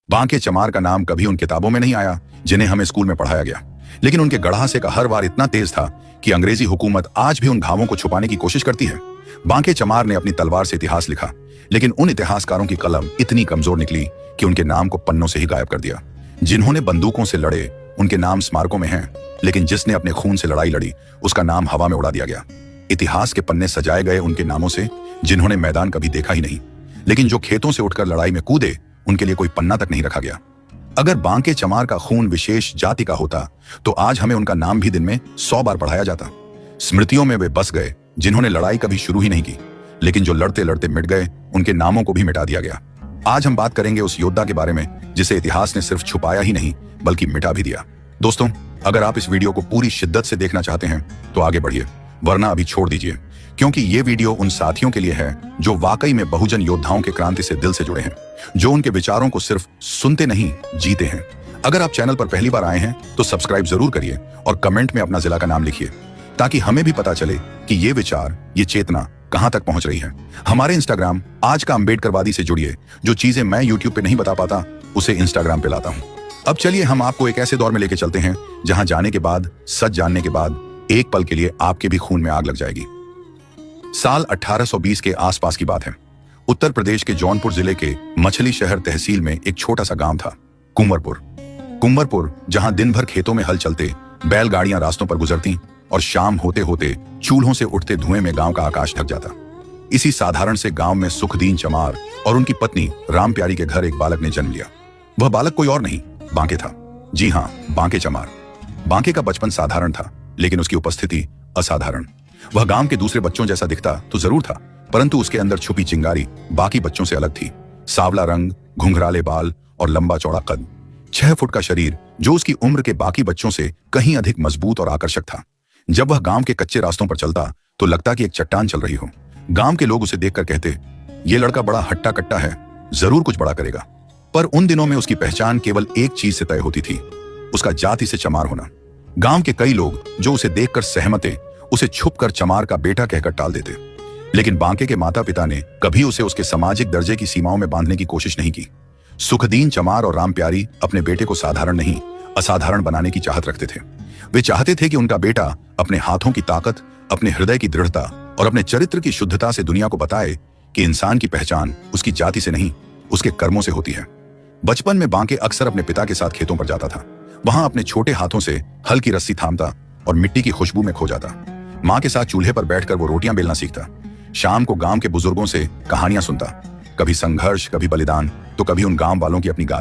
बांके चमार का नाम कभी उन किताबों में नहीं आया जिन्हें हमें स्कूल में पढ़ाया गया, लेकिन उनके गढ़ासे का हर वार इतना तेज था कि अंग्रेजी हुकूमत आज भी उन घावों को छुपाने की कोशिश करती है। बांके चमार ने अपनी तलवार से इतिहास लिखा, लेकिन उन इतिहासकारों की कलम इतनी कमजोर निकली कि उनके नाम को पन्नों से ही गायब कर दिया। जिन्होंने बंदूकों से लड़े उनके नाम स्मारकों में हैं, लेकिन जिसने अपने खून से लड़ाई लड़ी उसका नाम हवा में उड़ा दिया गया। इतिहास के पन्ने सजाए गए उनके नामों से जिन्होंने मैदान कभी देखा ही नहीं, लेकिन जो खेतों से उठकर लड़ाई में कूदे उनके लिए कोई पन्ना तक नहीं रखा गया। अगर बांके चमार का खून विशेष जाति का होता तो आज हमें उनका नाम भी दिन में 100 बार पढ़ाया जाता। स्मृतियों में वे बस गए जिन्होंने लड़ाई कभी शुरू ही नहीं की, लेकिन जो लड़ते लड़ते मिट गए उनके नामों को भी मिटा दिया गया। आज हम बात करेंगे उस योद्धा के बारे में जिसे इतिहास ने सिर्फ छुपाया ही नहीं बल्कि मिटा भी दिया। दोस्तों, अगर आप इस वीडियो को पूरी शिद्दत से देखना चाहते हैं तो आगे बढ़िए, वरना अभी छोड़ दीजिए, क्योंकि ये वीडियो उन साथियों के लिए है जो वाकई में बहुजन योद्धाओं के क्रांति से दिल से जुड़े हैं, जो उनके विचारों को सिर्फ सुनते नहीं जीते हैं। अगर आप चैनल पर पहली बार आए हैं तो सब्सक्राइब जरूर करिए और कमेंट में अपना जिला का नाम लिखिए, ताकि हमें भी पता चले कि ये विचार, ये चेतना कहां तक पहुंच रही है। हमारे इंस्टाग्राम आज का अम्बेडकरवादी से जुड़िए। जो चीजें मैं यूट्यूब पे नहीं बता पाता उसे इंस्टाग्राम पे लाता हूं। अब चलिए हम आपको एक ऐसे दौर में लेके चलते हैं जहां जाने के बाद, सच जानने के बाद एक पल के लिए आपके भी खून में आग लग जाएगी। साल 1820 के आसपास की बात है। उत्तर प्रदेश के जौनपुर जिले के मछली शहर तहसील में एक छोटा सा गांव था, कुंवरपुर, जहां दिन भर खेतों में हल चलते, बैलगाड़ियां रास्तों पर गुजरती और शाम होते होते चूल्हों से उठते धुएं में गांव का आकाश ढक जाता। इसी साधारण से गांव में सुखदीन चमार और उनकी पत्नी राम प्यारी के घर एक बालक ने जन्म लिया। वह बालक कोई और नहीं, बांके था। जी हाँ, बांके चमार। बांके का बचपन साधारण था, लेकिन उसकी उपस्थिति असाधारण। वह गांव के दूसरे बच्चों जैसा दिखता तो जरूर था, परंतु उसके अंदर छुपी चिंगारी बाकी बच्चों से अलग थी। सांवला रंग, घुंघराले बाल और लंबा चौड़ा कद, 6 फुट का शरीर, जो उसकी उम्र के बाकी बच्चों से कहीं अधिक मजबूत और आकर्षक था। जब वह गांव के कच्चे रास्तों पर चलता तो लगता कि एक चट्टान चल रही हो। गांव के लोग उसे देखकर कहते, ये लड़का बड़ा हट्टा कट्टा है, जरूर कुछ बड़ा करेगा। पर उन दिनों में उसकी पहचान केवल एक चीज से तय होती थी, उसका जाति से चमार होना। गांव के कई लोग जो उसे देखकर सहमते उसे छुपकर चमार का बेटा कहकर टाल देते, लेकिन बांके के माता पिता ने कभी उसे उसके सामाजिक दर्जे की सीमाओं में बांधने की कोशिश नहीं की। सुखदीन चमार और राम प्यारी अपने बेटे को साधारण नहीं, असाधारण बनाने की चाहत रखते थे। वे चाहते थे कि उनका बेटा अपने हाथों की ताकत, अपने हृदय की दृढ़ता और अपने चरित्र की शुद्धता से दुनिया को बताए कि इंसान की पहचान उसकी जाति से नहीं, उसके कर्मों से होती है। बचपन में बांके अक्सर अपने पिता के साथ खेतों पर जाता था। वहां अपने छोटे हाथों से हल की रस्सी थामता और मिट्टी की खुशबू में खो जाता। माँ के साथ चूल्हे पर बैठकर वो रोटियां बेलना सीखता। शाम को गांव के बुजुर्गों से कहानियां सुनता, कभी संघर्ष, कभी बलिदान, तो कभी उन गांव वालों की अपनी गाथा।